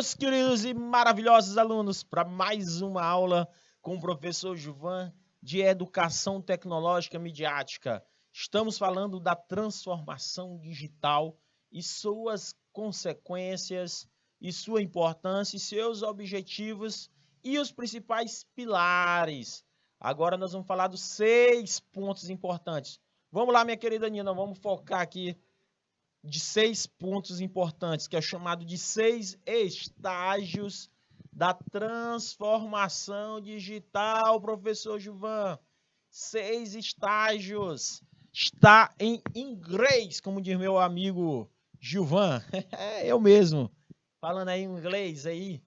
meus queridos e maravilhosos alunos, para mais uma aula com o professor Gilvan de Educação Tecnológica Midiática. Estamos falando da transformação digital e suas consequências, e sua importância, e seus objetivos e os principais pilares. Agora nós vamos falar dos 6 pontos importantes. Vamos lá, minha querida Nina, vamos focar aqui de 6 pontos importantes, que é chamado de 6 estágios da transformação digital, professor Gilvan. 6 estágios. Está em inglês, como diz meu amigo Gilvan. É eu mesmo, falando aí em inglês aí.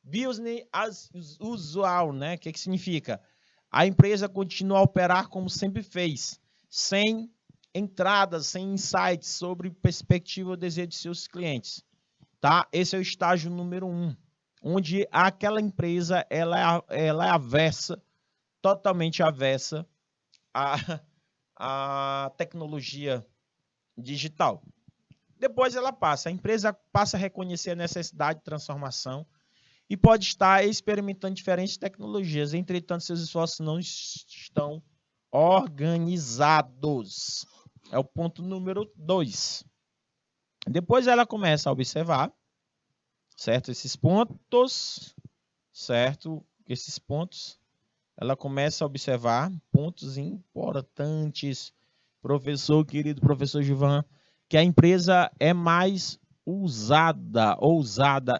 Business as usual, né? O que significa? A empresa continua a operar como sempre fez, sem entradas, sem insights sobre perspectiva ou desejo de seus clientes, tá? Esse é o estágio número 1, onde aquela empresa ela é avessa, totalmente avessa a tecnologia digital. Depois a empresa passa a reconhecer a necessidade de transformação e pode estar experimentando diferentes tecnologias, entretanto seus esforços não estão organizados. É o ponto número 2. Depois ela começa a observar, certo? Esses pontos, certo? Esses pontos, ela começa a observar pontos importantes, professor querido, professor Gilvan, que a empresa é mais ousada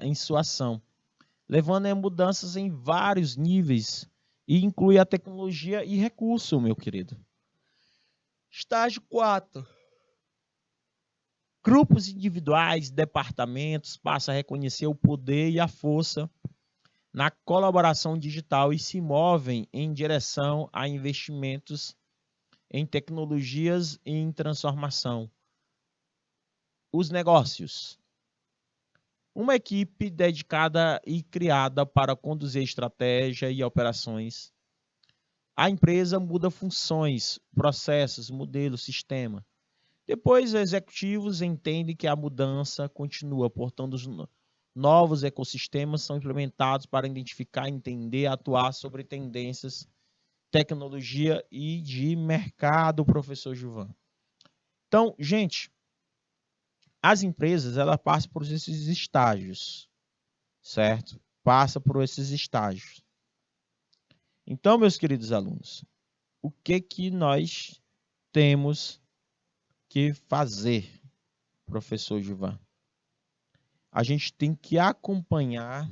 em sua ação, levando a mudanças em vários níveis e inclui a tecnologia e recurso, meu querido. Estágio 4. Grupos individuais, departamentos passam a reconhecer o poder e a força na colaboração digital e se movem em direção a investimentos em tecnologias e em transformação. Os negócios. Uma equipe dedicada e criada para conduzir estratégia e operações. A empresa muda funções, processos, modelos, sistema. Depois, os executivos entendem que a mudança continua, portanto, os novos ecossistemas são implementados para identificar, entender, atuar sobre tendências, tecnologia e de mercado, professor Gilvan. Então, gente, as empresas elas passam por esses estágios, certo? Passa por esses estágios. Então, meus queridos alunos, o que nós temos que fazer, professor Gilvan? A gente tem que acompanhar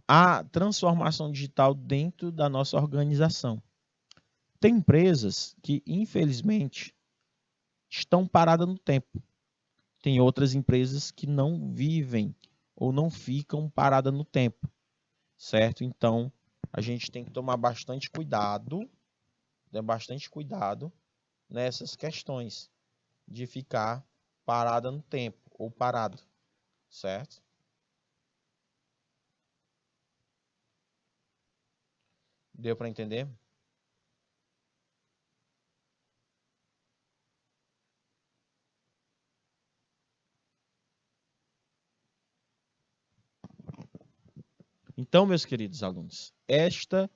a transformação digital dentro da nossa organização. Tem empresas que, infelizmente, estão paradas no tempo. Tem outras empresas que não vivem ou não ficam paradas no tempo, certo? Então, a gente tem que tomar bastante cuidado nessas questões de ficar parada no tempo ou parado, certo? Deu para entender? Então, meus queridos alunos, esta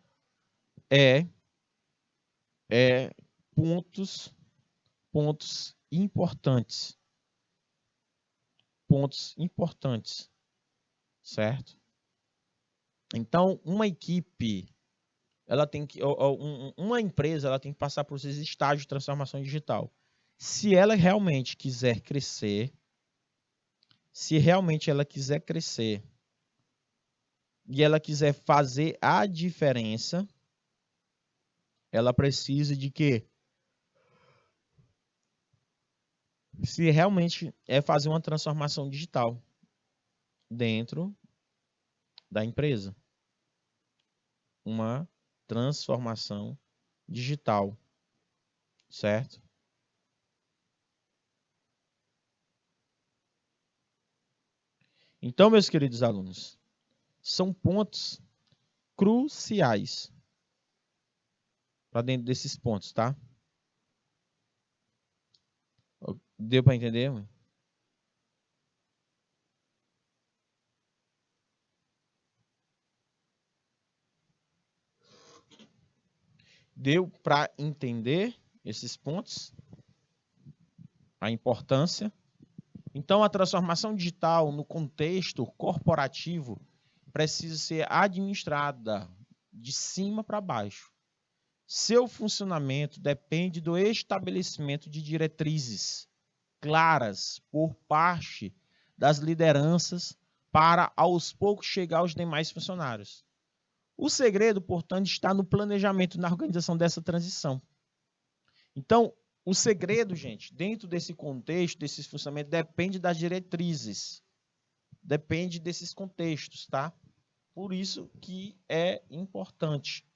é pontos importantes. Pontos importantes, certo? Então, uma equipe, ela tem que, uma empresa, ela tem que passar por esses estágios de transformação digital. Se ela realmente quiser crescer, e ela quiser fazer a diferença, ela precisa de quê? Se realmente é fazer uma transformação digital dentro da empresa. Uma transformação digital, certo? Então, meus queridos alunos, são pontos cruciais para dentro desses pontos, tá? Deu para entender? Deu para entender esses pontos? A importância? Então, a transformação digital no contexto corporativo precisa ser administrada de cima para baixo. Seu funcionamento depende do estabelecimento de diretrizes claras por parte das lideranças para, aos poucos, chegar aos demais funcionários. O segredo, portanto, está no planejamento, na organização dessa transição. Então, o segredo, gente, dentro desse contexto, desse funcionamento, depende das diretrizes. Depende desses contextos, tá? Por isso que é importante.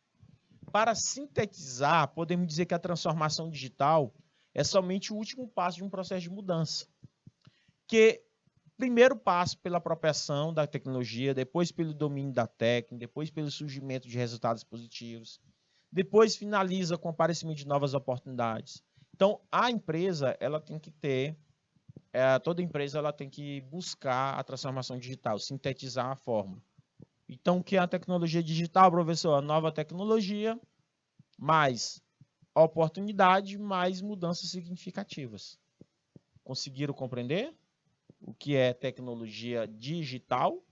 Para sintetizar, podemos dizer que a transformação digital é somente o último passo de um processo de mudança. Que primeiro passo pela apropriação da tecnologia, depois pelo domínio da técnica, depois pelo surgimento de resultados positivos, depois finaliza com o aparecimento de novas oportunidades. Então, a empresa, ela tem que ter, toda empresa ela tem que buscar a transformação digital, sintetizar a fórmula. Então, o que é a tecnologia digital, professor? A nova tecnologia, mais oportunidade, mais mudanças significativas. Conseguiram compreender o que é tecnologia digital?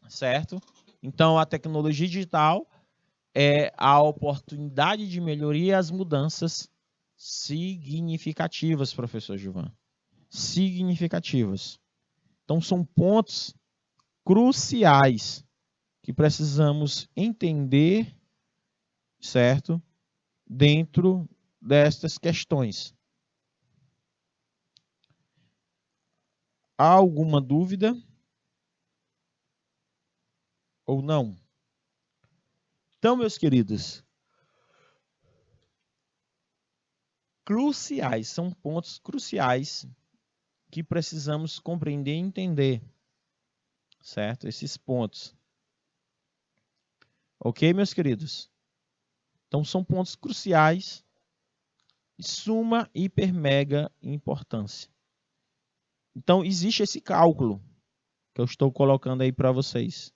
Certo? Então, a tecnologia digital é a oportunidade de melhoria e as mudanças significativas, professor Gilvan. Significativas. Então, são pontos cruciais que precisamos entender, certo? Dentro destas questões. Há alguma dúvida? Ou não? Então, meus queridos, cruciais, são pontos cruciais que precisamos compreender e entender, certo? Esses pontos. Ok, meus queridos? Então, são pontos cruciais de suma, hiper, mega importância. Então, existe esse cálculo que eu estou colocando aí para vocês.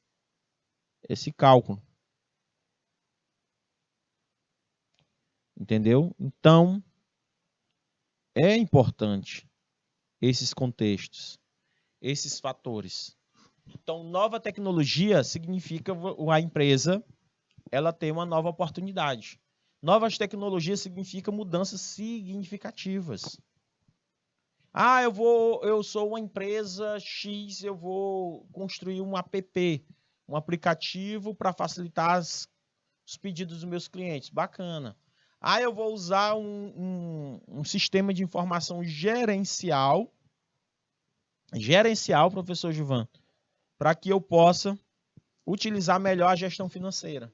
Esse cálculo. Entendeu? Então, é importante esses contextos, esses fatores. Então, nova tecnologia significa a empresa ela ter uma nova oportunidade. Novas tecnologias significa mudanças significativas. Ah, eu sou uma empresa X, eu vou construir um app, um aplicativo para facilitar os pedidos dos meus clientes. Bacana. Ah, eu vou usar um sistema de informação gerencial, professor Gilvan, para que eu possa utilizar melhor a gestão financeira.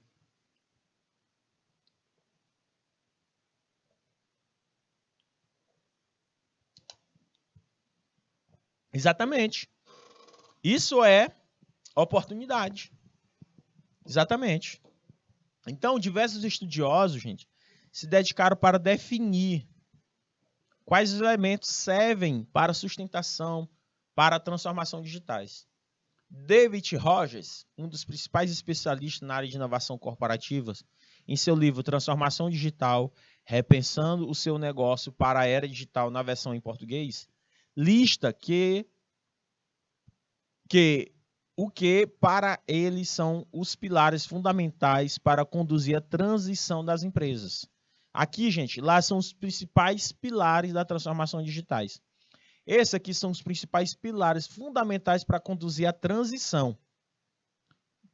Exatamente. Isso é oportunidade. Exatamente. Então, diversos estudiosos, gente, se dedicaram para definir quais elementos servem para a sustentação, para a transformação digitais. David Rogers, um dos principais especialistas na área de inovação corporativa, em seu livro Transformação Digital, Repensando o seu negócio para a era digital na versão em português, lista o que para ele são os pilares fundamentais para conduzir a transição das empresas. Aqui, gente, lá são os principais pilares da transformação digitais. Esses aqui são os principais pilares fundamentais para conduzir a transição.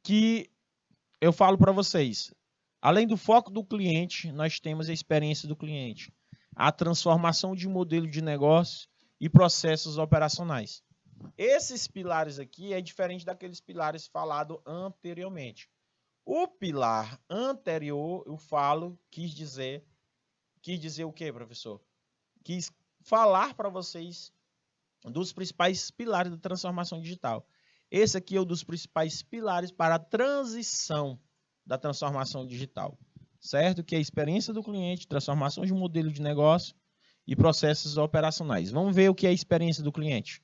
Que eu falo para vocês, além do foco do cliente, nós temos a experiência do cliente, a transformação de modelo de negócio e processos operacionais. Esses pilares aqui é diferente daqueles pilares falados anteriormente. O pilar anterior, eu falo, quis dizer o quê, professor? Quis falar para vocês dos principais pilares da transformação digital. Esse aqui é um dos principais pilares para a transição da transformação digital, certo? Que é a experiência do cliente, transformação de modelo de negócio e processos operacionais. Vamos ver o que é a experiência do cliente.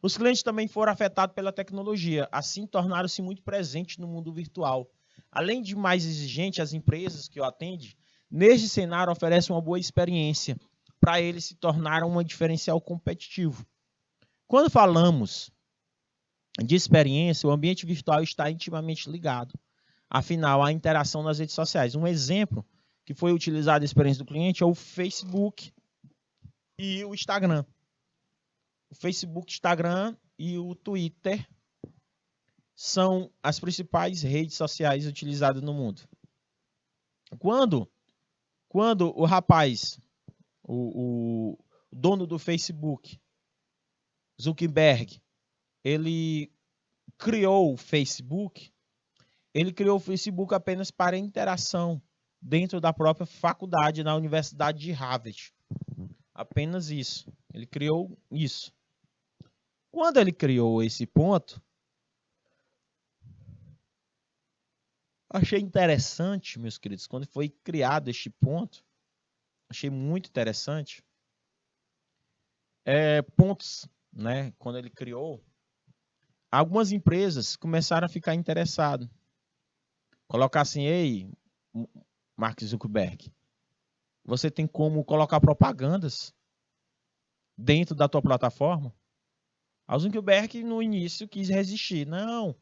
Os clientes também foram afetados pela tecnologia, assim tornaram-se muito presentes no mundo virtual. Além de mais exigente, as empresas que eu atendo, neste cenário, oferecem uma boa experiência para eles se tornarem um diferencial competitivo. Quando falamos de experiência, o ambiente virtual está intimamente ligado. Afinal, a interação nas redes sociais. Um exemplo que foi utilizado a experiência do cliente é o Facebook e o Instagram. O Facebook, Instagram e o Twitter são as principais redes sociais utilizadas no mundo. Quando o rapaz, o dono do Facebook, Zuckerberg, ele criou o Facebook apenas para interação dentro da própria faculdade, na Universidade de Harvard. Apenas isso. Ele criou isso. Quando ele criou esse ponto, achei interessante, meus queridos, quando foi criado este ponto, achei muito interessante. Pontos, né? Quando ele criou, algumas empresas começaram a ficar interessadas. Colocar assim, ei, Mark Zuckerberg, você tem como colocar propagandas dentro da tua plataforma? A Zuckerberg, no início, quis resistir. Não,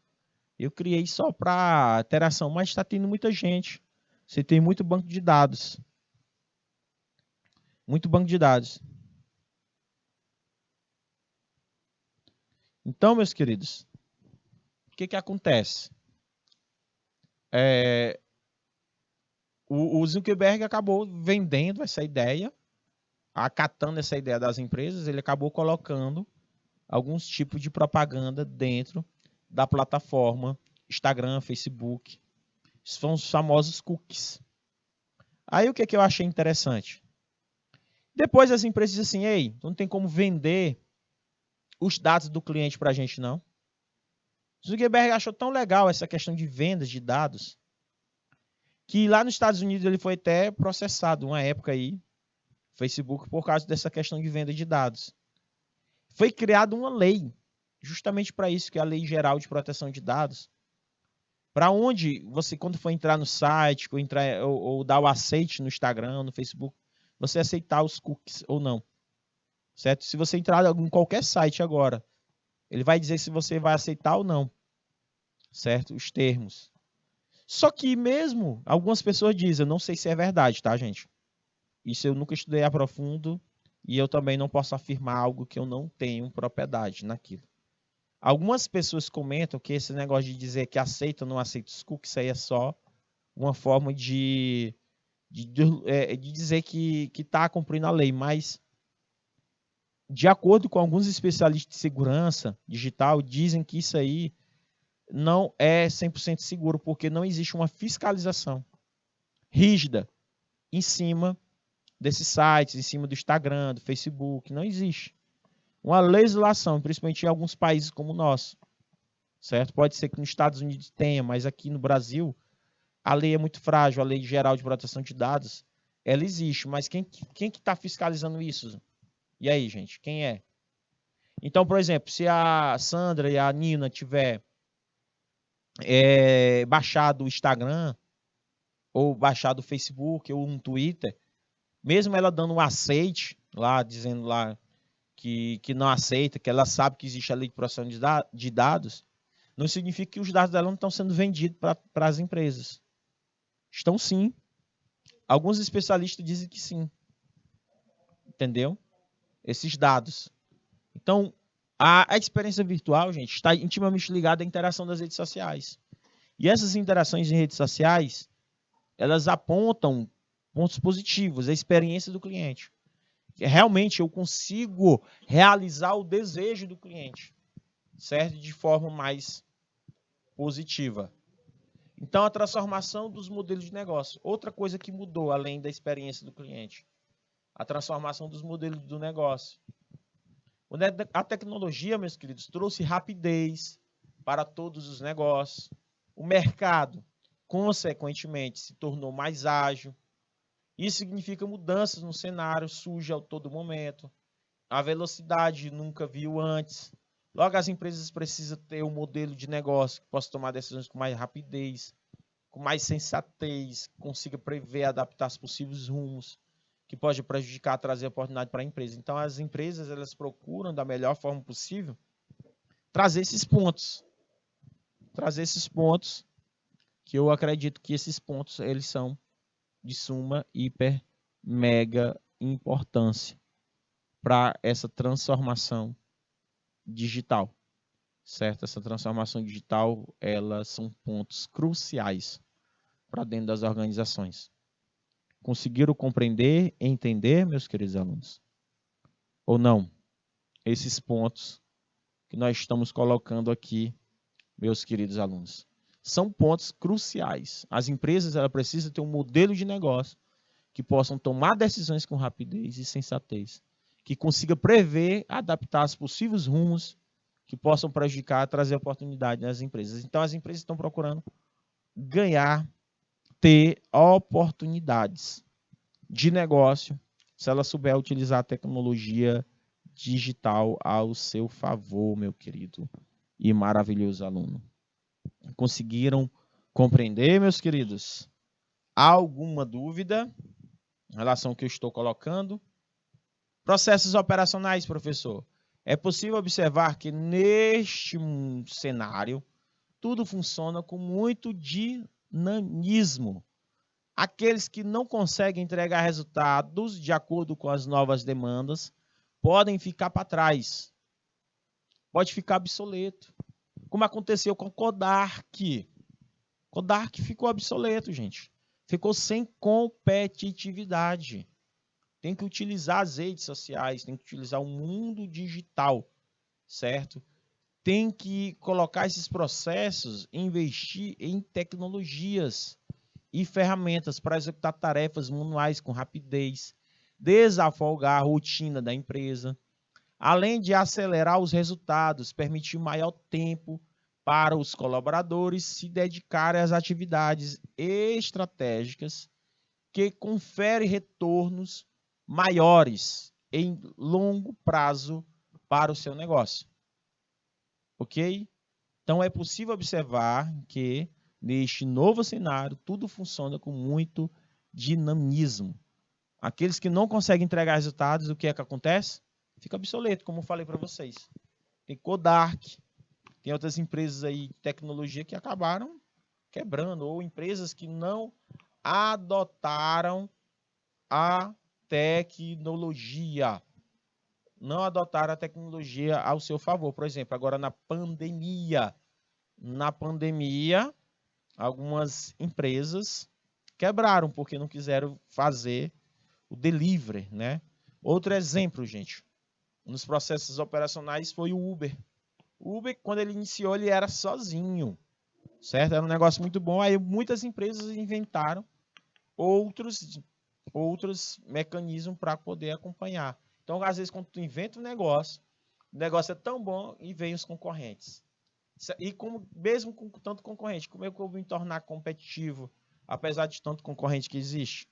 eu criei só para interação, mas está tendo muita gente. Você tem muito banco de dados. Muito banco de dados. Então, meus queridos, o que acontece? O Zuckerberg acabou vendendo essa ideia, acatando essa ideia das empresas, ele acabou colocando alguns tipos de propaganda dentro da plataforma Instagram, Facebook. São os famosos cookies. Aí o que eu achei interessante? Depois as empresas dizem assim, ei, não tem como vender os dados do cliente para a gente, não. Zuckerberg achou tão legal essa questão de vendas de dados, que lá nos Estados Unidos ele foi até processado uma época aí, Facebook, por causa dessa questão de venda de dados. Foi criada uma lei, justamente para isso, que é a Lei Geral de Proteção de Dados, para onde você, quando for entrar no site, ou dar o aceite no Instagram, no Facebook, você aceitar os cookies ou não. Certo? Se você entrar em qualquer site agora, ele vai dizer se você vai aceitar ou não. Certo? Os termos. Só que mesmo, algumas pessoas dizem, eu não sei se é verdade, tá, gente? Isso eu nunca estudei a profundo e eu também não posso afirmar algo que eu não tenho propriedade naquilo. Algumas pessoas comentam que esse negócio de dizer que aceita ou não aceita os cookies, isso aí é só uma forma de dizer que está cumprindo a lei, mas de acordo com alguns especialistas de segurança digital, dizem que isso aí não é 100% seguro, porque não existe uma fiscalização rígida em cima desses sites, em cima do Instagram, do Facebook, não existe uma legislação, principalmente em alguns países como o nosso, certo? Pode ser que nos Estados Unidos tenha, mas aqui no Brasil a lei é muito frágil, a Lei Geral de Proteção de Dados, ela existe, mas quem que está fiscalizando isso? E aí, gente, quem é? Então, por exemplo, se a Sandra e a Nina tiver baixado o Instagram, ou baixado o Facebook, ou um Twitter, mesmo ela dando um aceite lá, dizendo lá que não aceita, que ela sabe que existe a lei de proteção de dados, não significa que os dados dela não estão sendo vendidos para as empresas. Estão sim. Alguns especialistas dizem que sim. Entendeu? Esses dados. Então, a experiência virtual, gente, está intimamente ligada à interação das redes sociais. E essas interações em redes sociais, elas apontam pontos positivos, a experiência do cliente. Realmente eu consigo realizar o desejo do cliente, certo? De forma mais positiva. Então, a transformação dos modelos de negócio. Outra coisa que mudou, além da experiência do cliente, a transformação dos modelos do negócio. A tecnologia, meus queridos, trouxe rapidez para todos os negócios. O mercado, consequentemente, se tornou mais ágil. Isso significa mudanças no cenário, surge a todo momento. A velocidade nunca viu antes. Logo, as empresas precisam ter um modelo de negócio que possa tomar decisões com mais rapidez, com mais sensatez, consiga prever, adaptar os possíveis rumos que pode prejudicar, trazer oportunidade para a empresa. Então, as empresas elas procuram, da melhor forma possível, trazer esses pontos. Trazer esses pontos, que eu acredito que esses pontos eles são de suma, hiper, mega importância para essa transformação digital, certo? Essa transformação digital, elas são pontos cruciais para dentro das organizações. Conseguiram compreender, entender, meus queridos alunos? Ou não? Esses pontos que nós estamos colocando aqui, meus queridos alunos, são pontos cruciais. As empresas elas precisam ter um modelo de negócio que possam tomar decisões com rapidez e sensatez, que consiga prever, adaptar os possíveis rumos que possam prejudicar, trazer oportunidade nas empresas. Então, as empresas estão procurando ganhar, ter oportunidades de negócio, se ela souber utilizar a tecnologia digital ao seu favor, meu querido e maravilhoso aluno. Conseguiram compreender, meus queridos? Há alguma dúvida em relação ao que eu estou colocando? Processos operacionais, professor. É possível observar que neste cenário tudo funciona com muito dinamismo. Aqueles que não conseguem entregar resultados de acordo com as novas demandas podem ficar para trás. Pode ficar obsoleto. Como aconteceu com o Kodak. Kodak ficou obsoleto, gente. Ficou sem competitividade. Tem que utilizar as redes sociais, tem que utilizar o mundo digital, certo? Tem que colocar esses processos, investir em tecnologias e ferramentas para executar tarefas manuais com rapidez, desafogar a rotina da empresa, além de acelerar os resultados, permitir maior tempo para os colaboradores se dedicarem às atividades estratégicas que conferem retornos maiores em longo prazo para o seu negócio. Ok? Então, é possível observar que, neste novo cenário, tudo funciona com muito dinamismo. Aqueles que não conseguem entregar resultados, o que é que acontece? Fica obsoleto, como eu falei para vocês. Tem Kodak, tem outras empresas aí de tecnologia que acabaram quebrando, ou empresas que não adotaram a tecnologia. Não adotaram a tecnologia ao seu favor. Por exemplo, agora na pandemia, algumas empresas quebraram porque não quiseram fazer o delivery, né? Outro exemplo, gente, nos processos operacionais foi o Uber. O Uber, quando ele iniciou, ele era sozinho, certo? Era um negócio muito bom. Aí muitas empresas inventaram outros mecanismos para poder acompanhar. Então, às vezes, quando tu inventa um negócio, o negócio é tão bom e vem os concorrentes. E mesmo com tanto concorrente, como é que eu vou me tornar competitivo, apesar de tanto concorrente que existe?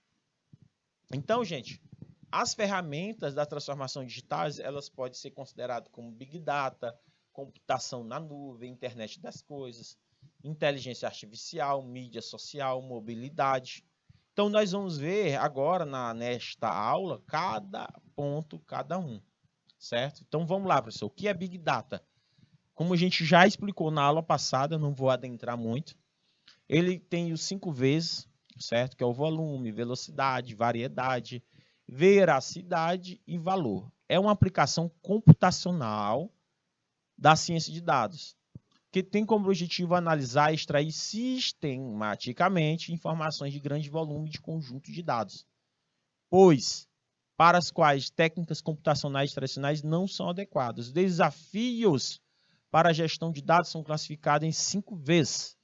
Então, gente, as ferramentas da transformação digital, elas podem ser consideradas como Big Data, computação na nuvem, internet das coisas, inteligência artificial, mídia social, mobilidade. Então, nós vamos ver agora, nesta aula, cada ponto, cada um, certo? Então, vamos lá, professor. O que é Big Data? Como a gente já explicou na aula passada, não vou adentrar muito, ele tem os 5 Vs, certo? Que é o volume, velocidade, variedade, veracidade e valor. É uma aplicação computacional da ciência de dados, que tem como objetivo analisar e extrair sistematicamente informações de grande volume de conjunto de dados, pois para as quais técnicas computacionais tradicionais não são adequadas. Os desafios para a gestão de dados são classificados em 5 Vs.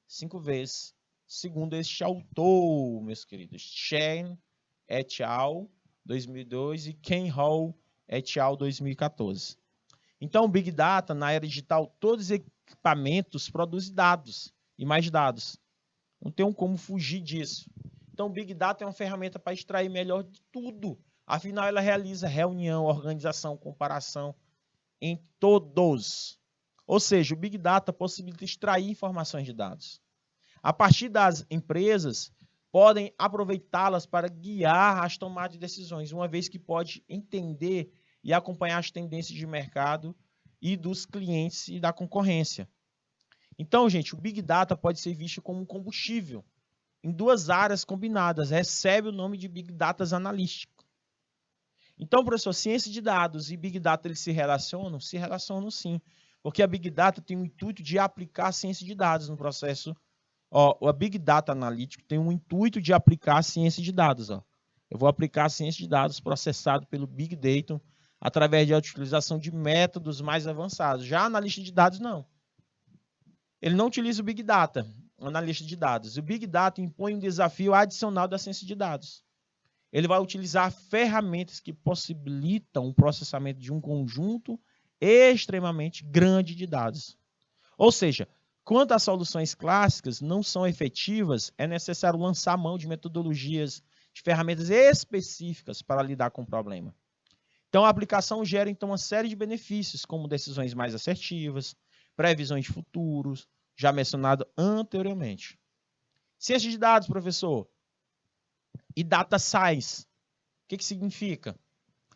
5 Vs, segundo este autor, meus queridos, Chen et al. 2002 e Ken Hall et al. 2014. Então, Big Data, na era digital, todos os equipamentos produzem dados e mais dados. Não tem como fugir disso. Então, Big Data é uma ferramenta para extrair melhor de tudo. Afinal, ela realiza reunião, organização, comparação em todos. Ou seja, o Big Data possibilita extrair informações de dados. a partir das empresas, podem aproveitá-las para guiar as tomadas de decisões, uma vez que pode entender e acompanhar as tendências de mercado e dos clientes e da concorrência. Então, gente, o Big Data pode ser visto como um combustível em duas áreas combinadas, recebe o nome de Big Data analítico. Então, professor, ciência de dados e Big Data eles se relacionam? Se relacionam sim, porque a Big Data tem o intuito de aplicar a ciência de dados no processo. Ó, a Big Data analítico tem o intuito de aplicar a ciência de dados. Ó. Eu vou aplicar a ciência de dados processado pelo Big Data através da utilização de métodos mais avançados. Já analista de dados, não. Ele não utiliza o Big Data, o analista de dados. O Big Data impõe um desafio adicional da ciência de dados. Ele vai utilizar ferramentas que possibilitam o processamento de um conjunto extremamente grande de dados. Ou seja, quando as soluções clássicas não são efetivas, é necessário lançar mão de metodologias, de ferramentas específicas para lidar com o problema. Então, a aplicação gera então uma série de benefícios, como decisões mais assertivas, previsões de futuros, já mencionado anteriormente. Ciência de dados, professor. E data science. O que significa?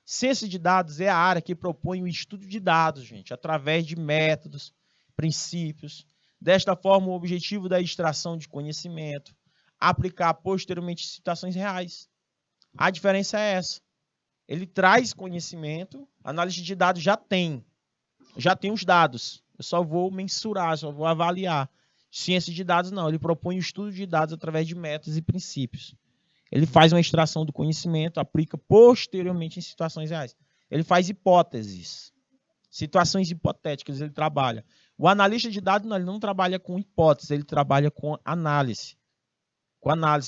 Ciência de dados é a área que propõe o estudo de dados, gente, através de métodos, princípios. Desta forma, o objetivo da extração de conhecimento, aplicar posteriormente em situações reais. A diferença é essa. Ele traz conhecimento, a análise de dados já tem os dados. Eu só vou mensurar, só vou avaliar. Ciência de dados não, ele propõe o estudo de dados através de métodos e princípios. Ele faz uma extração do conhecimento, aplica posteriormente em situações reais. Ele faz hipóteses, situações hipotéticas, ele trabalha. O analista de dados não, ele não trabalha com hipóteses, ele trabalha com análise.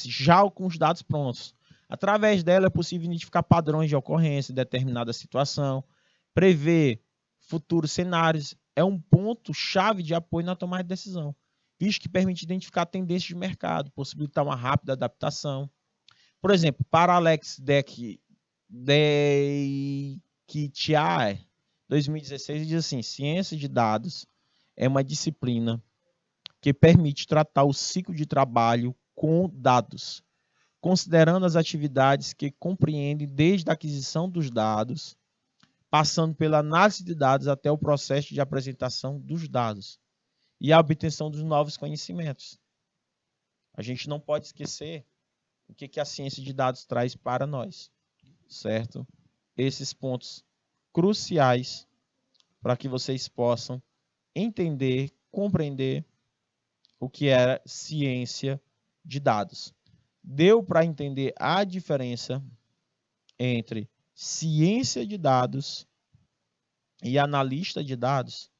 Já com os dados prontos. Através dela é possível identificar padrões de ocorrência em determinada situação, prever futuros cenários. É um ponto-chave de apoio na tomada de decisão, visto que permite identificar tendências de mercado, possibilitar uma rápida adaptação. Por exemplo, para Alex Dekitiai, 2016, diz assim: ciência de dados é uma disciplina que permite tratar o ciclo de trabalho com dados, considerando as atividades que compreendem desde a aquisição dos dados, passando pela análise de dados até o processo de apresentação dos dados e a obtenção dos novos conhecimentos. A gente não pode esquecer o que a ciência de dados traz para nós, certo? Esses pontos cruciais para que vocês possam entender, compreender o que era ciência de dados. Deu para entender a diferença entre ciência de dados e analista de dados?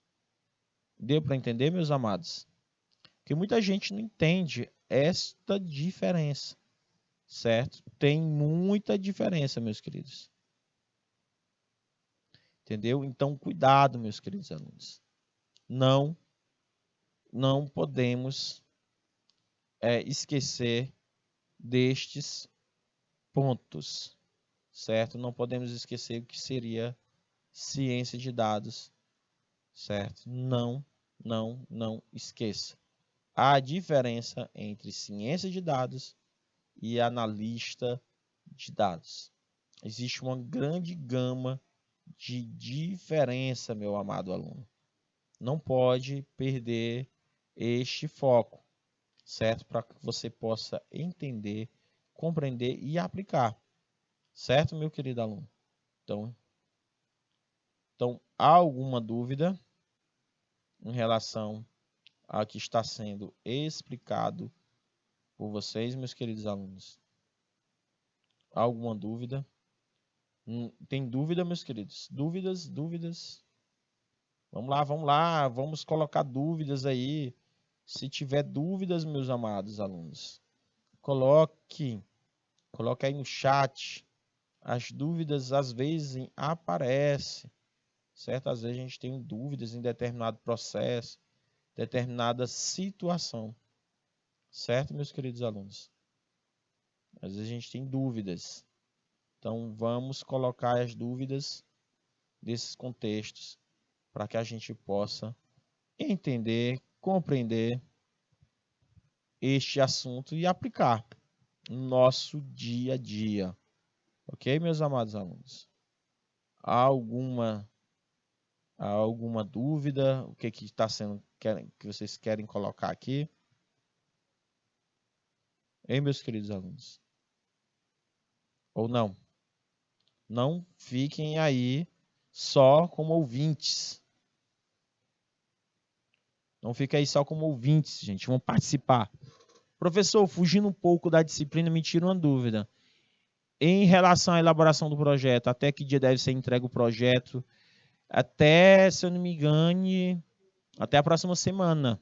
Deu para entender, meus amados? Porque muita gente não entende esta diferença, certo? Tem muita diferença, meus queridos. Entendeu? Então, cuidado, meus queridos alunos. Não podemos esquecer destes pontos, certo? Não podemos esquecer o que seria ciência de dados, certo? Não esqueça. Há diferença entre ciência de dados e analista de dados. Existe uma grande gama de diferença, meu amado aluno. Não pode perder este foco, certo? Para que você possa entender, compreender e aplicar, certo, meu querido aluno? Então, há alguma dúvida em relação ao que está sendo explicado por vocês, meus queridos alunos? Há alguma dúvida? Tem dúvida, meus queridos? Dúvidas? Vamos lá, vamos colocar dúvidas aí. Se tiver dúvidas, meus amados alunos, coloque aí no chat. As dúvidas às vezes aparecem, certo? Às vezes a gente tem dúvidas em determinado processo, determinada situação, certo, meus queridos alunos? Às vezes a gente tem dúvidas. Então, vamos colocar as dúvidas desses contextos para que a gente possa entender, compreender este assunto e aplicar no nosso dia a dia. Ok, meus amados alunos? Há alguma dúvida? O que está sendo que vocês querem colocar aqui? Hein, meus queridos alunos? Ou não? Não fiquem aí só como ouvintes. Não fiquem aí só como ouvintes, gente. Vão participar. Professor, fugindo um pouco da disciplina, me tira uma dúvida. Em relação à elaboração do projeto, até que dia deve ser entregue o projeto? Até, se eu não me engane, até a próxima semana.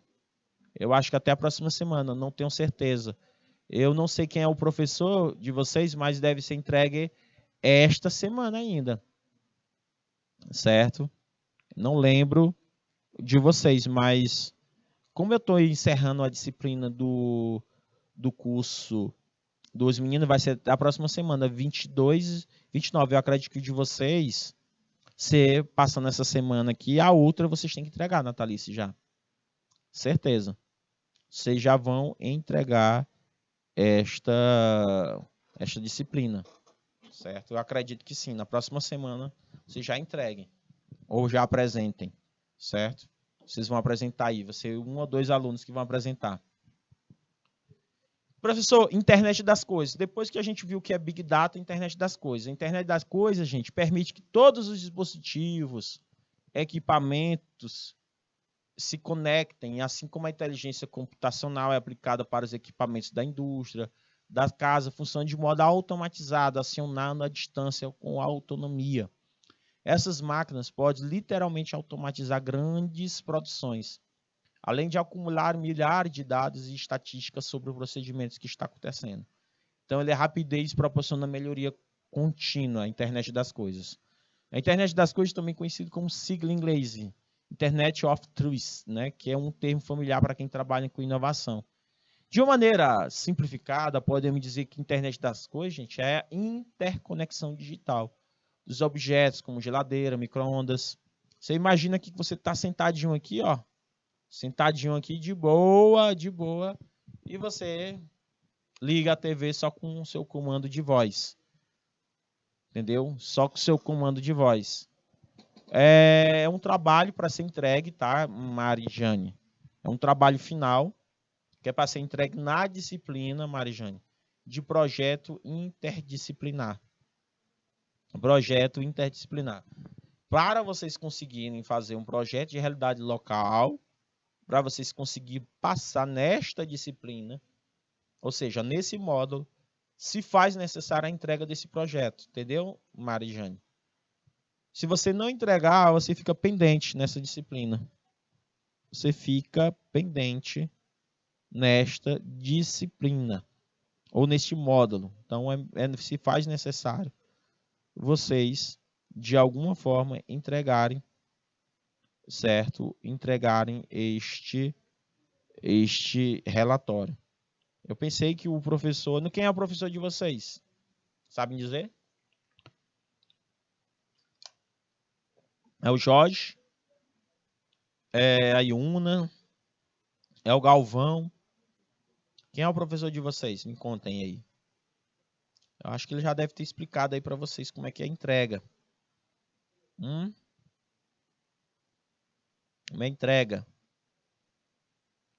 Eu acho que até a próxima semana, não tenho certeza. Eu não sei quem é o professor de vocês, mas deve ser entregue esta semana ainda. Certo? Não lembro de vocês, mas como eu estou encerrando a disciplina do curso dos meninos, vai ser a próxima semana, 22, 29. Eu acredito que de vocês, se passando essa semana aqui, a outra vocês têm que entregar, Natalice, já. Certeza. Vocês já vão entregar esta disciplina. Certo? Eu acredito que sim. Na próxima semana, vocês já entreguem. Ou já apresentem. Certo? Vocês vão apresentar aí. Vai ser 1 ou 2 alunos que vão apresentar. Professor, internet das coisas. Depois que a gente viu o que é Big Data, internet das coisas. A internet das coisas, gente, permite que todos os dispositivos, equipamentos se conectem, assim como a inteligência computacional é aplicada para os equipamentos da indústria, da casa, funciona de modo automatizado, acionando a distância com autonomia. Essas máquinas podem literalmente automatizar grandes produções, além de acumular milhares de dados e estatísticas sobre os procedimentos que está acontecendo. Então, ele é rapidez, proporciona melhoria contínua, a internet das coisas. A internet das coisas também conhecido como sigla em inglês, Internet of Things, né, que é um termo familiar para quem trabalha com inovação. De uma maneira simplificada, podemos dizer que a internet das coisas, gente, é a interconexão digital dos objetos, como geladeira, micro-ondas. Você imagina que você está sentadinho aqui, ó, sentadinho aqui de boa, e você liga a TV só com o seu comando de voz. Entendeu? Só com o seu comando de voz. É um trabalho para ser entregue, tá, Marijane? É um trabalho final, que é para ser entregue na disciplina, Marijane, de projeto interdisciplinar. Projeto interdisciplinar. Para vocês conseguirem fazer um projeto de realidade local, para vocês conseguirem passar nesta disciplina, ou seja, nesse módulo, se faz necessária a entrega desse projeto. Entendeu, Marijane? Se você não entregar, você fica pendente nessa disciplina. Você fica pendente nesta disciplina ou neste módulo. Então, se faz necessário vocês, de alguma forma, entregarem, certo? Entregarem este relatório. Eu pensei que o professor... Quem é o professor de vocês? Sabem dizer? É o Jorge, é a Iuna, é o Galvão. Quem é o professor de vocês? Me contem aí. Eu acho que ele já deve ter explicado aí para vocês como é que é a entrega. Como é a entrega.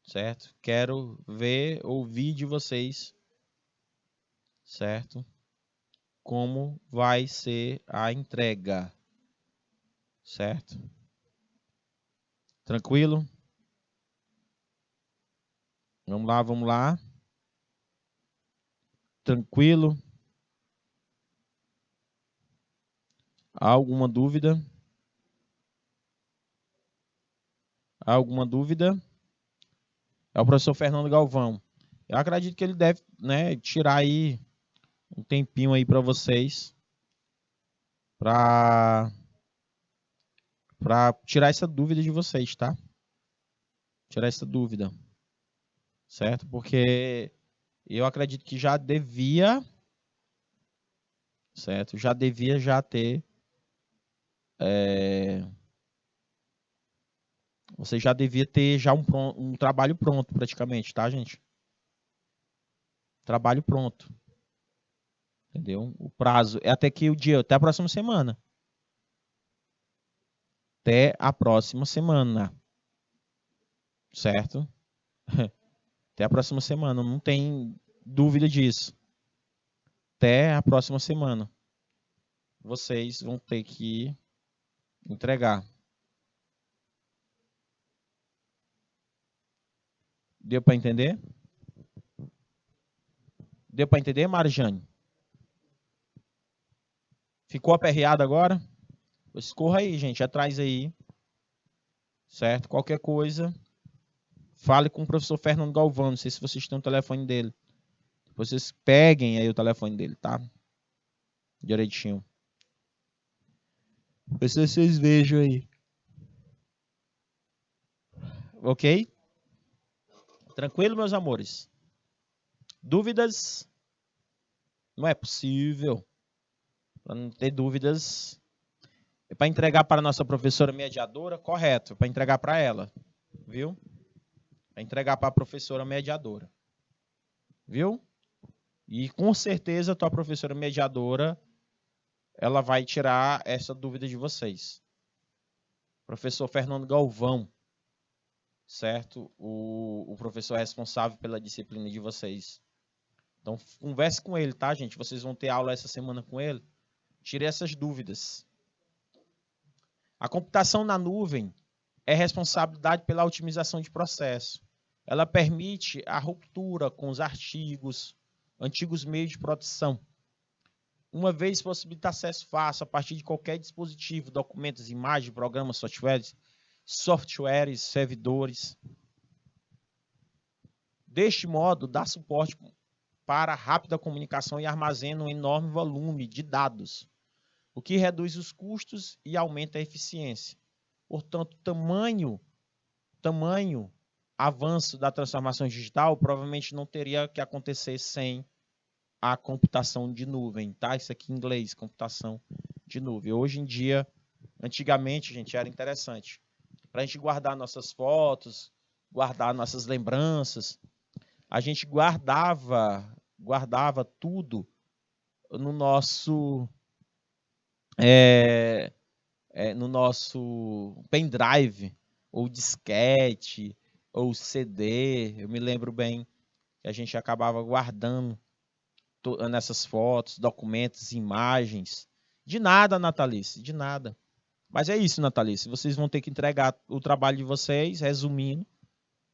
Certo? Quero ver, ouvir de vocês, certo? Como vai ser a entrega. Certo? Tranquilo? Vamos lá, vamos lá. Tranquilo? Há alguma dúvida? Há alguma dúvida? É o professor Fernando Galvão. Eu acredito que ele deve, né, tirar aí um tempinho aí para vocês, para tirar essa dúvida de vocês, tá? Tirar essa dúvida, certo? Porque eu acredito que já devia, certo? Já devia já ter, você já devia ter já um trabalho pronto praticamente, tá, gente? Trabalho pronto. Entendeu? O prazo é até que o dia, até a próxima semana. Até a próxima semana. Certo? Até a próxima semana. Não tem dúvida disso. Até a próxima semana. Vocês vão ter que entregar. Deu para entender? Deu para entender, Marjane? Ficou aperreado agora? Escorra aí, gente, atrás aí. Certo? Qualquer coisa, fale com o professor Fernando Galvão. Não sei se vocês têm o telefone dele. Vocês peguem aí o telefone dele, tá? Direitinho. Vê se vocês vejam aí. Ok? Tranquilo, meus amores? Dúvidas? Não é possível. Para não ter dúvidas. É para entregar para a nossa professora mediadora? Correto. Para entregar para ela. Viu? Para entregar para a professora mediadora. Viu? E com certeza a tua professora mediadora, ela vai tirar essa dúvida de vocês. Professor Fernando Galvão, certo? O professor responsável pela disciplina de vocês. Então, converse com ele, tá, gente? Vocês vão ter aula essa semana com ele. Tire essas dúvidas. A computação na nuvem é responsabilidade pela otimização de processo. Ela permite a ruptura com os artigos, antigos meios de produção. Uma vez possibilita acesso fácil a partir de qualquer dispositivo, documentos, imagens, programas, softwares, servidores. Deste modo, dá suporte para rápida comunicação e armazena um enorme volume de dados, o que reduz os custos e aumenta a eficiência. Portanto, tamanho avanço da transformação digital provavelmente não teria que acontecer sem a computação de nuvem, tá? Isso aqui em inglês, computação de nuvem. Hoje em dia, antigamente, gente, era interessante. Para a gente guardar nossas fotos, guardar nossas lembranças, a gente guardava tudo no nosso no nosso pendrive, ou disquete, ou CD. Eu me lembro bem que a gente acabava guardando nessas fotos, documentos, imagens. De nada, Natalice, de nada. Mas é isso, Natalice. Vocês vão ter que entregar o trabalho de vocês, resumindo.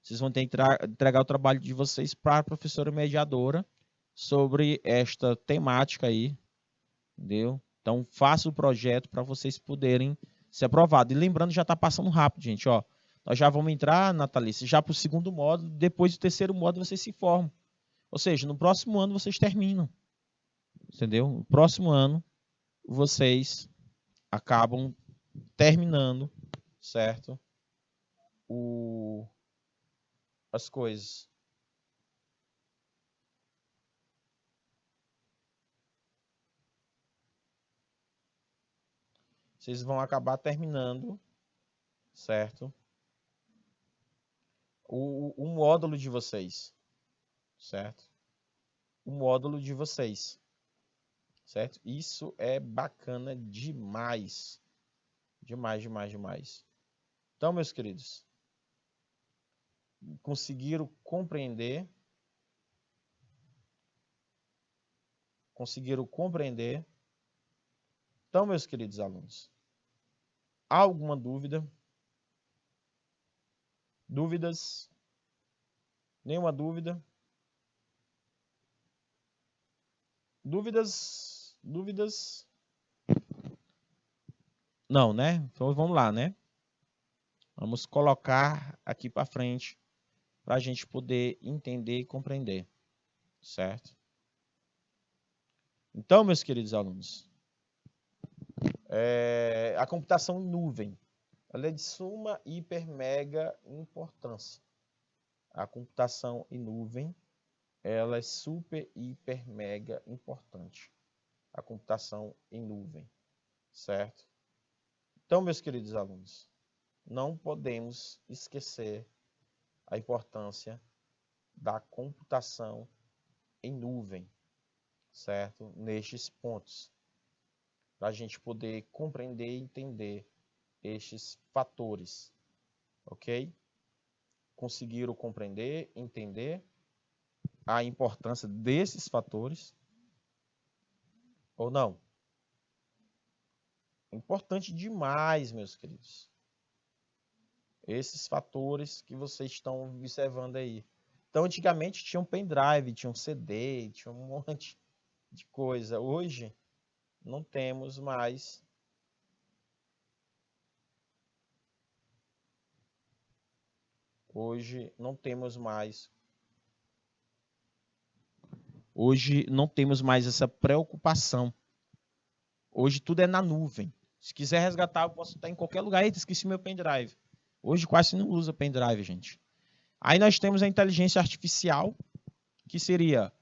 Vocês vão ter que entregar o trabalho de vocês para a professora mediadora sobre esta temática aí, entendeu? Então, faça o projeto para vocês poderem ser aprovados. E lembrando, já está passando rápido, gente. Ó, nós já vamos entrar, Natalice, já para o segundo módulo. Depois do terceiro módulo, vocês se formam. Ou seja, no próximo ano vocês terminam. Entendeu? No próximo ano, vocês acabam terminando, certo? As coisas. Vocês vão acabar terminando, certo? O módulo de vocês, certo? O módulo de vocês, certo? Isso é bacana demais. Demais, demais, demais. Então, meus queridos, conseguiram compreender? Conseguiram compreender? Então, meus queridos alunos, há alguma dúvida? Dúvidas? Nenhuma dúvida? Dúvidas? Dúvidas? Não, né? Então vamos lá, né? Vamos colocar aqui para frente para a gente poder entender e compreender, certo? Então, meus queridos alunos, a computação em nuvem, ela é de suma, hiper, mega importância. A computação em nuvem, ela é super, hiper, mega importante. A computação em nuvem, certo? Então, meus queridos alunos, não podemos esquecer a importância da computação em nuvem, certo? Nestes pontos, para a gente poder compreender e entender estes fatores, ok? Conseguiram compreender, entender a importância desses fatores ou não? É importante demais, meus queridos. Esses fatores que vocês estão observando aí. Então, antigamente tinha um pendrive, tinha um CD, tinha um monte de coisa. Hoje, não temos mais. Hoje, não temos mais essa preocupação. Hoje, tudo é na nuvem. Se quiser resgatar, eu posso estar em qualquer lugar. Eita, esqueci meu pendrive. Hoje, quase não usa pendrive, gente. Aí nós temos a inteligência artificial, que seria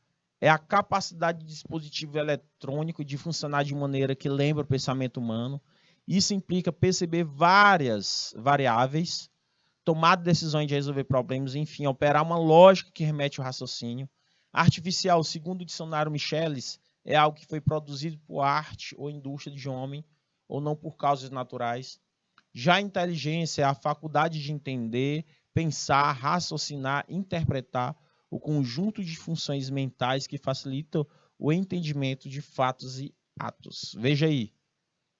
a capacidade de dispositivo eletrônico de funcionar de maneira que lembra o pensamento humano. Isso implica perceber várias variáveis, tomar decisões de resolver problemas, enfim, operar uma lógica que remete ao raciocínio. Artificial, segundo o dicionário Michelis, é algo que foi produzido por arte ou indústria de homem, ou não por causas naturais. Já a inteligência é a faculdade de entender, pensar, raciocinar, interpretar o conjunto de funções mentais que facilitam o entendimento de fatos e atos. Veja aí.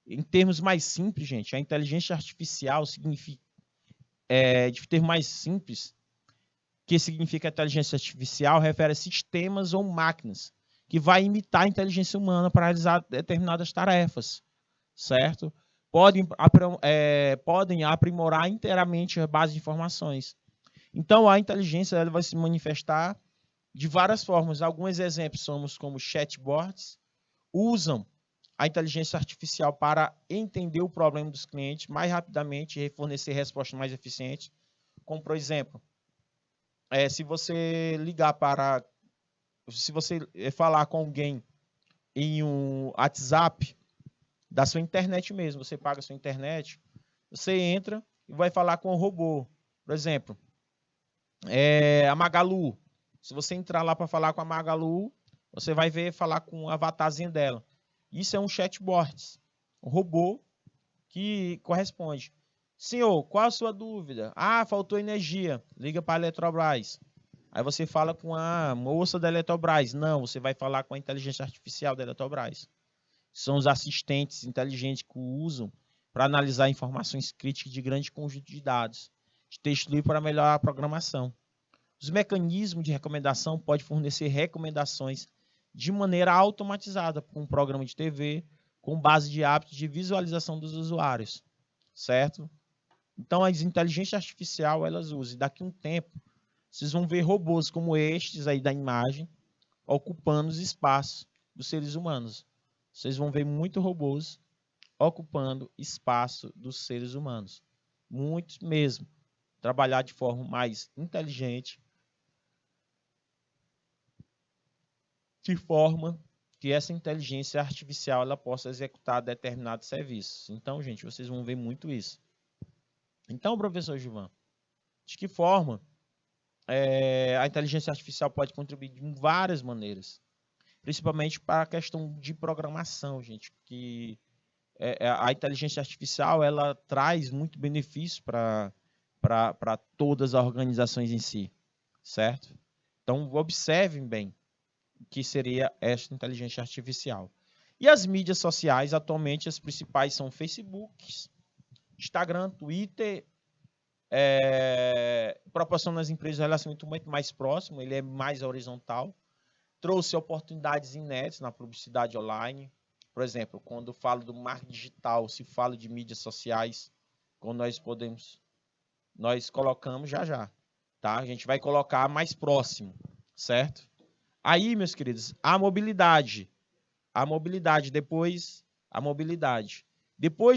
Em termos mais simples, gente, a inteligência artificial significa, de termos mais simples, que significa inteligência artificial, refere a sistemas ou máquinas que vai imitar a inteligência humana para realizar determinadas tarefas, certo? Podem aprimorar inteiramente a base de informações. Então, a inteligência ela vai se manifestar de várias formas. Alguns exemplos somos como chatbots, usam a inteligência artificial para entender o problema dos clientes mais rapidamente e fornecer respostas mais eficientes. Como, por exemplo, se você falar com alguém em um WhatsApp, da sua internet mesmo, você paga a sua internet, você entra e vai falar com o robô. Por exemplo, a Magalu. Se você entrar lá para falar com a Magalu, você vai falar com o avatarzinho dela. Isso é um chatbot, um robô que corresponde. Senhor, qual a sua dúvida? Ah, faltou energia. Liga para a Eletrobras. Aí você fala com a moça da Eletrobras. Não, você vai falar com a inteligência artificial da Eletrobras. São os assistentes inteligentes que usam para analisar informações críticas de grande conjunto de dados, de texto livre para melhorar a programação. Os mecanismos de recomendação podem fornecer recomendações de maneira automatizada com um programa de TV, com base de hábitos de visualização dos usuários, certo? Então, as inteligências artificiais, elas usam. Daqui a um tempo, vocês vão ver robôs como estes aí da imagem, ocupando os espaços dos seres humanos. Vocês vão ver muitos robôs ocupando espaço dos seres humanos. Muitos mesmo. Trabalhar de forma mais inteligente, de forma que essa inteligência artificial ela possa executar determinados serviços. Então, gente, vocês vão ver muito isso. Então, professor Gilvan, de que forma a inteligência artificial pode contribuir de várias maneiras, principalmente para a questão de programação, gente, que a inteligência artificial ela traz muito benefício para todas as organizações em si, certo? Então, observem bem o que seria esta inteligência artificial. E as mídias sociais, atualmente, as principais são Facebook, Instagram, Twitter, proporciona às empresas um relacionamento muito mais próximo, ele é mais horizontal, trouxe oportunidades inéditas na publicidade online. Por exemplo, quando falo do marketing digital, se fala de mídias sociais, quando nós colocamos já, tá? A gente vai colocar mais próximo, certo? Aí, meus queridos, a mobilidade, depois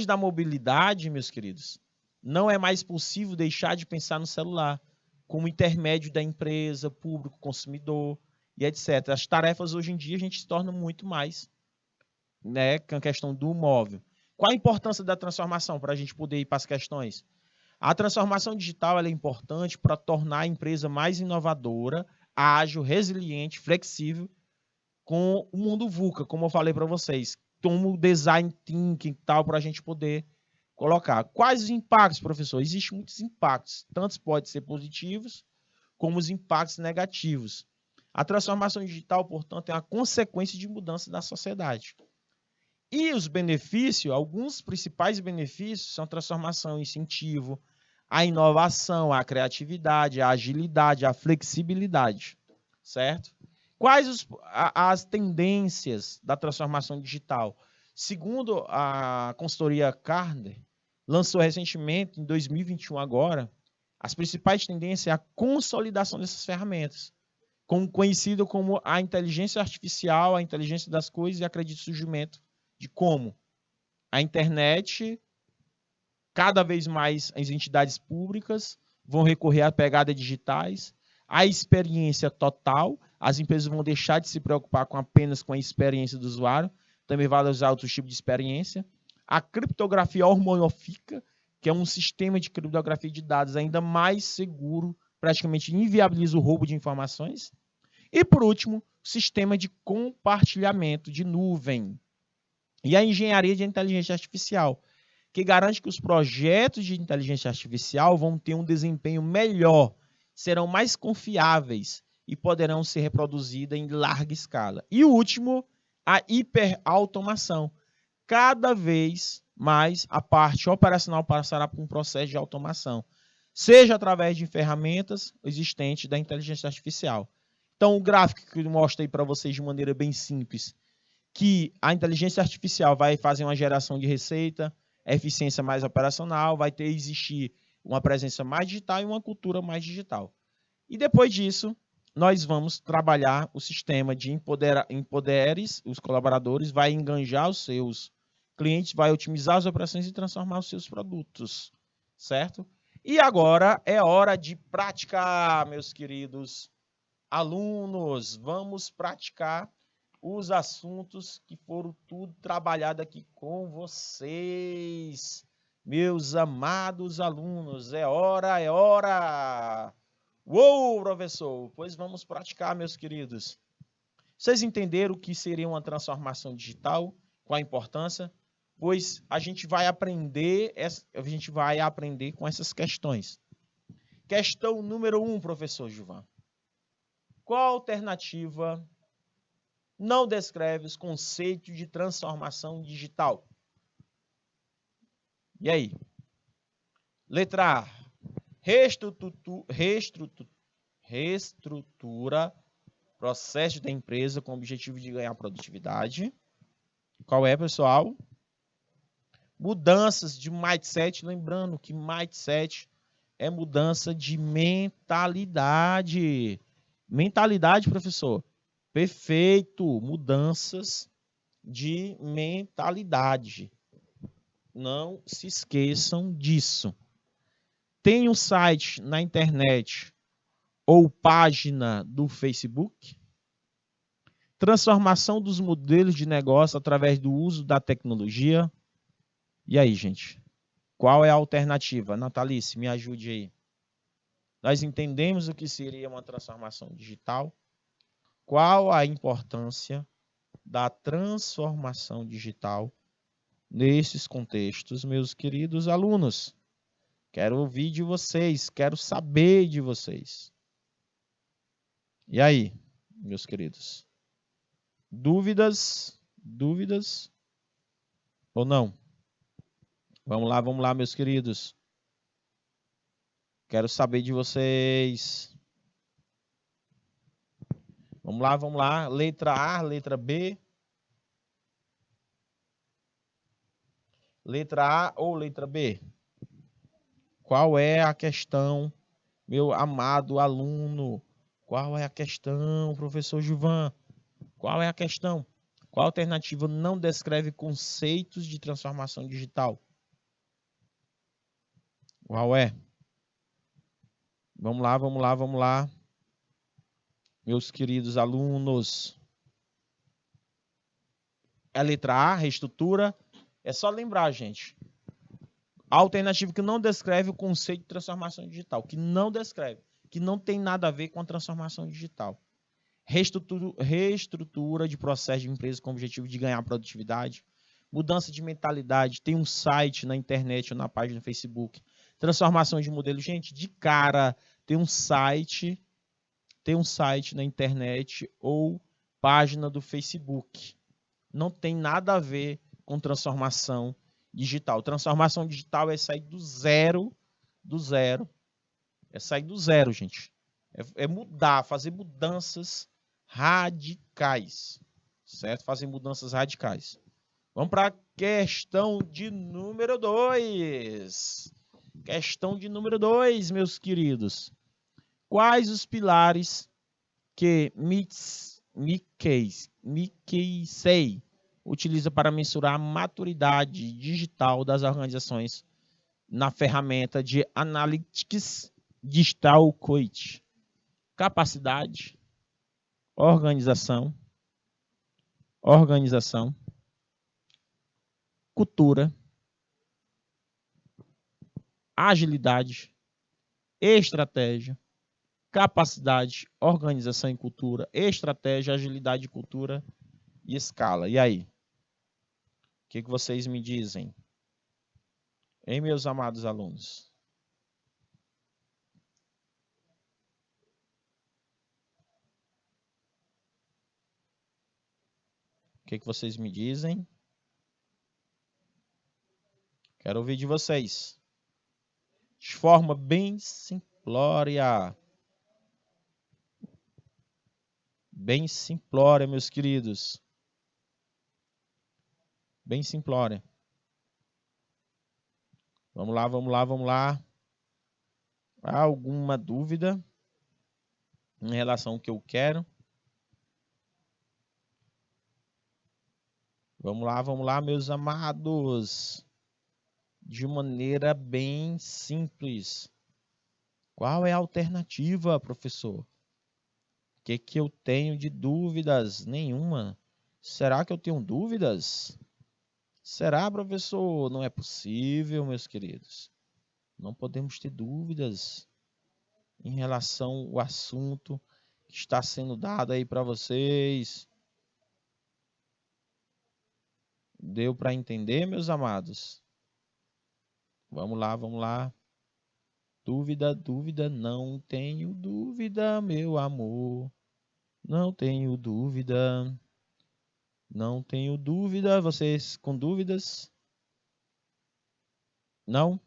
da mobilidade, meus queridos, não é mais possível deixar de pensar no celular como intermédio da empresa, público, consumidor e etc. As tarefas hoje em dia a gente se torna muito mais, né, com a questão do móvel. Qual a importância da transformação para a gente poder ir para as questões? A transformação digital ela é importante para tornar a empresa mais inovadora, ágil, resiliente, flexível com o mundo VUCA, como eu falei para vocês. Toma o design thinking e tal, para a gente poder colocar. Quais os impactos, professor? Existem muitos impactos. Tantos podem ser positivos, como os impactos negativos. A transformação digital, portanto, é uma consequência de mudança da sociedade. E os benefícios, alguns principais benefícios são a transformação, incentivo, a inovação, a criatividade, a agilidade, a flexibilidade, certo? Quais as tendências da transformação digital? Segundo a consultoria Gartner, lançou recentemente, em 2021 agora, as principais tendências é a consolidação dessas ferramentas, conhecido como a inteligência artificial, a inteligência das coisas, e acredito o surgimento de como a internet, cada vez mais as entidades públicas vão recorrer a pegadas digitais, a experiência total, as empresas vão deixar de se preocupar apenas com a experiência do usuário, também vai usar outros tipos de experiência. A criptografia hormonofílica, que é um sistema de criptografia de dados ainda mais seguro, praticamente inviabiliza o roubo de informações. E, por último, o sistema de compartilhamento de nuvem. E a engenharia de inteligência artificial, que garante que os projetos de inteligência artificial vão ter um desempenho melhor, serão mais confiáveis e poderão ser reproduzidas em larga escala. E o último, a hiperautomação. Cada vez mais a parte operacional passará por um processo de automação, seja através de ferramentas existentes da inteligência artificial. Então, o gráfico que eu mostro aí para vocês de maneira bem simples, que a inteligência artificial vai fazer uma geração de receita, eficiência mais operacional, vai existir uma presença mais digital e uma cultura mais digital. E depois disso, nós vamos trabalhar o sistema de empoderes os colaboradores, vai enganjar os seus clientes, vai otimizar as operações e transformar os seus produtos, certo? E agora é hora de praticar, meus queridos alunos. Vamos praticar os assuntos que foram tudo trabalhado aqui com vocês, meus amados alunos. É hora, é hora! Uou, professor! Pois vamos praticar, meus queridos. Vocês entenderam o que seria uma transformação digital? Qual a importância? Pois a gente vai aprender com essas questões. Questão número 1, professor Gilvan. Qual alternativa não descreve os conceitos de transformação digital? E aí? Letra A. Reestrutura processo da empresa com o objetivo de ganhar produtividade. Qual é, pessoal? Mudanças de mindset. Lembrando que mindset é mudança de mentalidade. Mentalidade, professor? Perfeito. Mudanças de mentalidade. Não se esqueçam disso. Tem um site na internet ou página do Facebook? Transformação dos modelos de negócio através do uso da tecnologia. E aí, gente? Qual é a alternativa? Natalice, me ajude aí. Nós entendemos o que seria uma transformação digital. Qual a importância da transformação digital nesses contextos, meus queridos alunos? Quero ouvir de vocês, quero saber de vocês. E aí, meus queridos? Dúvidas? Dúvidas? Ou não? Vamos lá, meus queridos. Quero saber de vocês. Vamos lá. Letra A, letra B. Letra A ou letra B? Qual é a questão, meu amado aluno? Qual é a questão, professor Gilvan? Qual é a questão? Qual alternativa não descreve conceitos de transformação digital? Qual é? Vamos lá. Meus queridos alunos. A letra A, reestrutura. É só lembrar, gente. A alternativa que não descreve o conceito de transformação digital. Que não descreve. Que não tem nada a ver com a transformação digital. reestrutura de processo de empresa com o objetivo de ganhar produtividade, mudança de mentalidade, tem um site na internet ou na página do Facebook, transformação de modelo. Gente, de cara, tem um site na internet ou página do Facebook. Não tem nada a ver com transformação digital. Transformação digital é sair do zero. É sair do zero, gente. É mudar, fazer mudanças radicais, certo? Fazer mudanças radicais. Vamos para a questão de número 2. Questão de número 2, meus queridos. Quais os pilares que McKinsey utiliza para mensurar a maturidade digital das organizações na ferramenta de Analytics Digital Coach? Capacidade, organização, cultura, agilidade, estratégia, capacidade, organização e cultura, estratégia, agilidade, cultura e escala. E aí? O que vocês me dizem? Hein, meus amados alunos? O que vocês me dizem? Quero ouvir de vocês. De forma bem simplória. Bem simplória, meus queridos. Bem simplória. Vamos lá. Há alguma dúvida em relação ao que eu quero? Vamos lá, meus amados. De maneira bem simples. Qual é a alternativa, professor? O que eu tenho de dúvidas? Nenhuma. Será que eu tenho dúvidas? Será, professor? Não é possível, meus queridos. Não podemos ter dúvidas em relação ao assunto que está sendo dado aí para vocês. Deu para entender, meus amados? Vamos lá. Dúvida, não tenho dúvida, meu amor. Não tenho dúvida. Vocês com dúvidas? Não?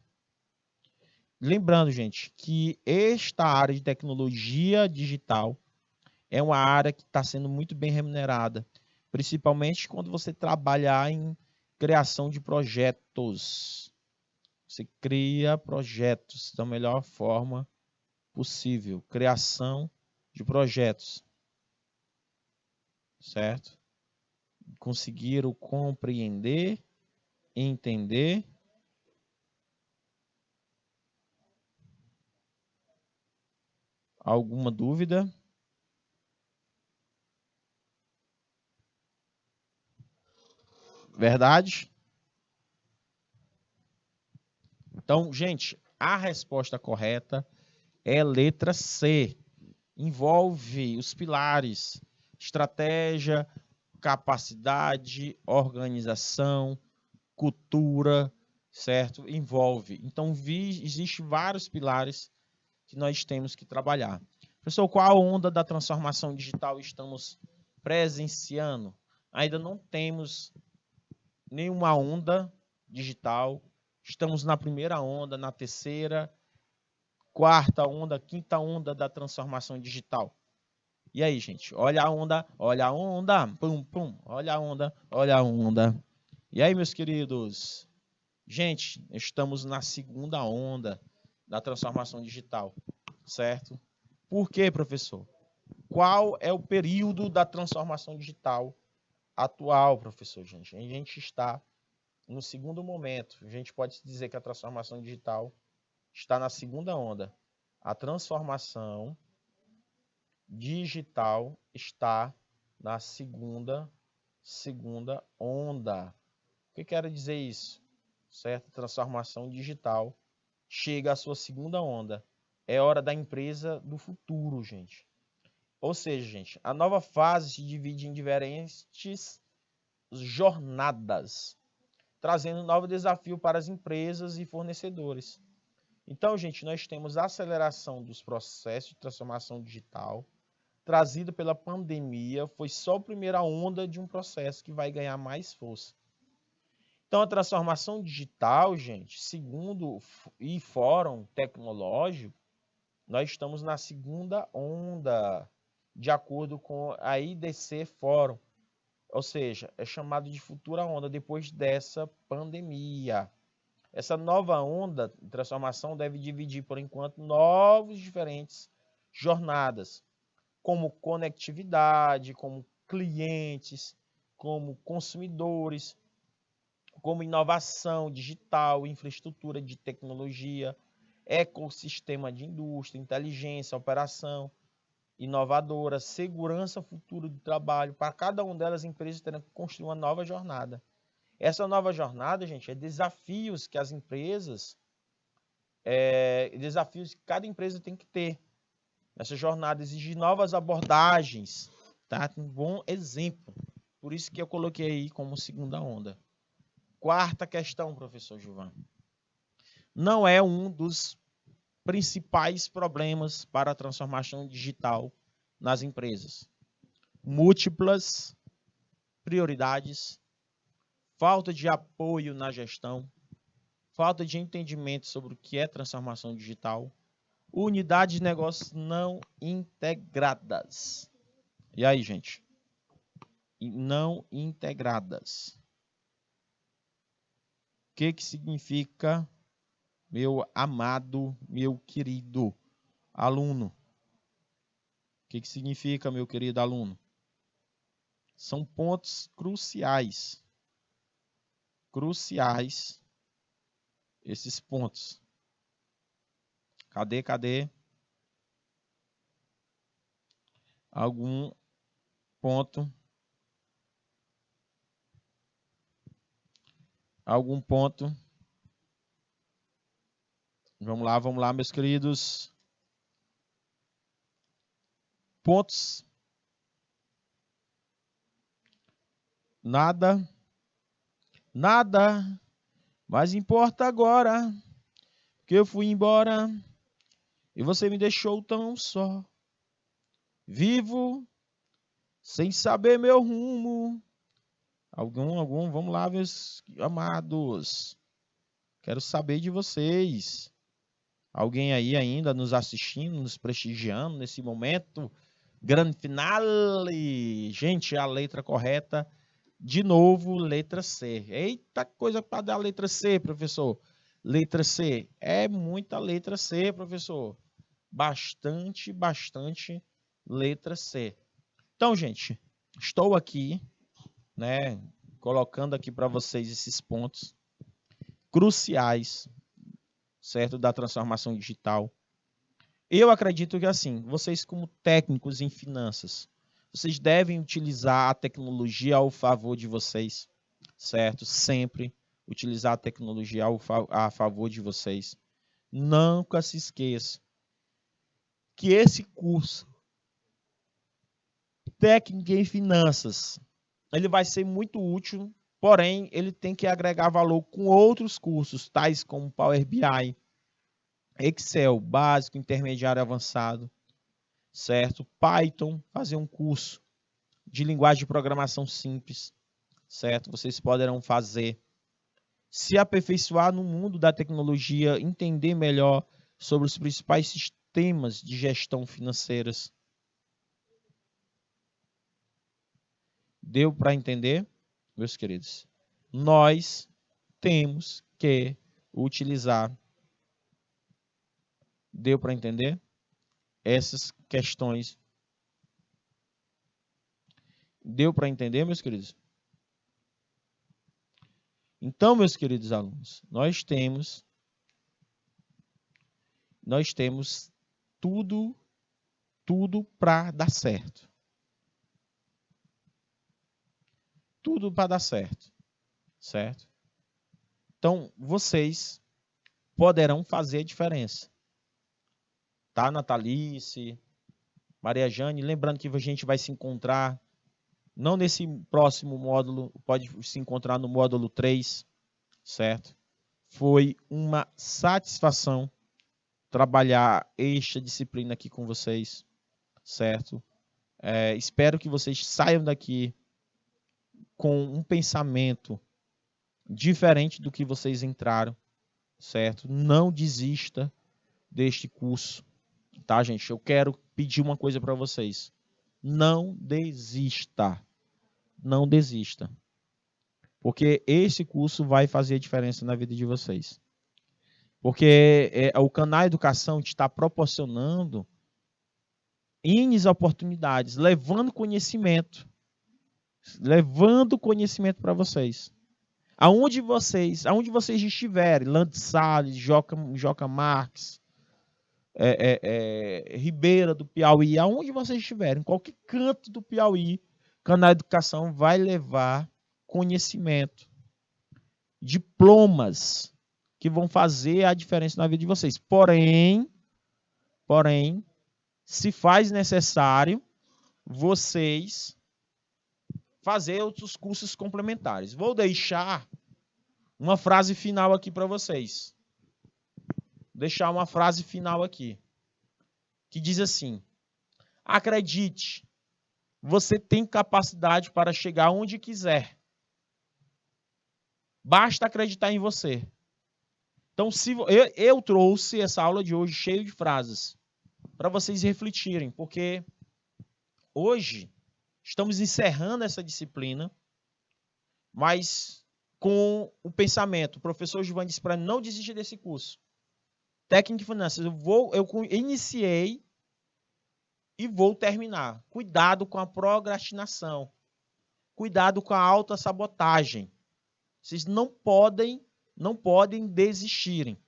Lembrando, gente, que esta área de tecnologia digital é uma área que está sendo muito bem remunerada, principalmente quando você trabalhar em criação de projetos. Você cria projetos da melhor forma possível. Criação de projetos. Certo? Conseguiram compreender, entender? Alguma dúvida? Verdade? Então, gente, a resposta correta é letra C. Envolve os pilares: estratégia, capacidade, organização, cultura, certo? Envolve. Então, existem vários pilares que nós temos que trabalhar. Professor, qual onda da transformação digital estamos presenciando? Ainda não temos nenhuma onda digital. Estamos na primeira onda, na terceira, quarta onda, quinta onda da transformação digital. E aí, gente? Olha a onda, pum, pum, olha a onda. E aí, meus queridos? Gente, estamos na segunda onda da transformação digital, certo? Por quê, professor? Qual é o período da transformação digital atual, professor? Gente, a gente está no segundo momento. A gente pode dizer que a transformação digital está na segunda onda. A transformação digital está na segunda onda. O que quer dizer isso? Certo? Transformação digital chega à sua segunda onda. É hora da empresa do futuro, gente. Ou seja, gente, a nova fase se divide em diferentes jornadas, trazendo um novo desafio para as empresas e fornecedores. Então, gente, nós temos a aceleração dos processos de transformação digital, trazido pela pandemia, foi só a primeira onda de um processo que vai ganhar mais força. Então, a transformação digital, gente, segundo o Fórum Tecnológico, nós estamos na segunda onda, de acordo com a IDC Fórum, ou seja, é chamado de futura onda depois dessa pandemia. Essa nova onda de transformação deve dividir, por enquanto, novos diferentes jornadas, como conectividade, como clientes, como consumidores, como inovação digital, infraestrutura de tecnologia, ecossistema de indústria, inteligência, operação inovadora, segurança futura do trabalho. Para cada uma delas, as empresas terão que construir uma nova jornada. Essa nova jornada, gente, é desafios que as empresas, desafios que cada empresa tem que ter. Essa jornada exige novas abordagens, tá? Um bom exemplo. Por isso que eu coloquei aí como segunda onda. Quarta questão, professor Gilvan. Não é um dos principais problemas para a transformação digital nas empresas. Múltiplas prioridades, falta de apoio na gestão, falta de entendimento sobre o que é transformação digital, unidades de negócios não integradas. E aí, gente? Não integradas. O que significa, meu amado, meu querido aluno? O que significa, meu querido aluno? São pontos cruciais. Cruciais esses pontos. Cadê? Algum ponto? Algum ponto? Vamos lá, meus queridos. Pontos. Nada. Mas importa agora que eu fui embora e você me deixou tão só. Vivo sem saber meu rumo. Vamos lá, meus amados. Quero saber de vocês. Alguém aí ainda nos assistindo, nos prestigiando nesse momento? Grande finale. Gente, a letra correta, de novo, letra C. Eita coisa para dar a letra C, professor. Letra C. É muita letra C, professor. Bastante letra C. Então, gente, estou aqui, né, colocando aqui para vocês esses pontos cruciais, certo, da transformação digital. Eu acredito que, assim, vocês como técnicos em finanças, vocês devem utilizar a tecnologia ao favor de vocês, certo? Sempre utilizar a tecnologia a favor de vocês. Nunca se esqueça que esse curso técnico em finanças, ele vai ser muito útil, porém, ele tem que agregar valor com outros cursos, tais como Power BI, Excel, básico, intermediário, avançado, certo? Python, fazer um curso de linguagem de programação simples, certo? Vocês poderão fazer. Se aperfeiçoar no mundo da tecnologia, entender melhor sobre os principais sistemas de gestão financeiras. Deu para entender, meus queridos? Nós temos que utilizar. Deu para entender? Essas questões. Deu para entender, meus queridos? Então, meus queridos alunos, nós temos tudo para dar certo. Tudo para dar certo, certo? Então, vocês poderão fazer a diferença. Tá, Natalice? Maria Jane. Lembrando que a gente vai se encontrar, não nesse próximo módulo, pode se encontrar no módulo 3, certo? Foi uma satisfação trabalhar esta disciplina aqui com vocês, certo? Espero que vocês saiam daqui com um pensamento diferente do que vocês entraram, certo? Não desista deste curso, tá, gente? Eu quero pedir uma coisa para vocês. Não desista. Não desista. Porque esse curso vai fazer a diferença na vida de vocês. Porque o canal Educação está proporcionando N oportunidades, levando conhecimento para vocês. Aonde vocês estiverem, Lando Salles, Joca Marques, Ribeira do Piauí, aonde vocês estiverem, em qualquer canto do Piauí, Canal Educação vai levar conhecimento, diplomas que vão fazer a diferença na vida de vocês. Porém, se faz necessário vocês fazer outros cursos complementares. Vou deixar uma frase final aqui para vocês. Deixar uma frase final aqui, que diz assim: acredite, você tem capacidade para chegar onde quiser. Basta acreditar em você. Então, eu trouxe essa aula de hoje cheia de frases para vocês refletirem, porque hoje estamos encerrando essa disciplina, mas com o pensamento, o professor Giovanni disse para não desistir desse curso. Técnica e Finanças, eu iniciei e vou terminar. Cuidado com a procrastinação. Cuidado com a autossabotagem. Vocês não podem desistirem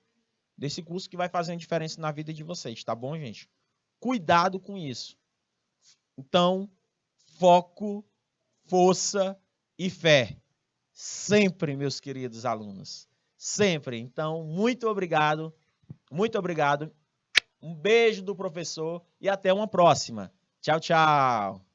desse curso que vai fazer uma diferença na vida de vocês, tá bom, gente? Cuidado com isso. Então, foco, força e fé. Sempre, meus queridos alunos. Sempre. Então, muito obrigado. Muito obrigado. Um beijo do professor e até uma próxima. Tchau, tchau.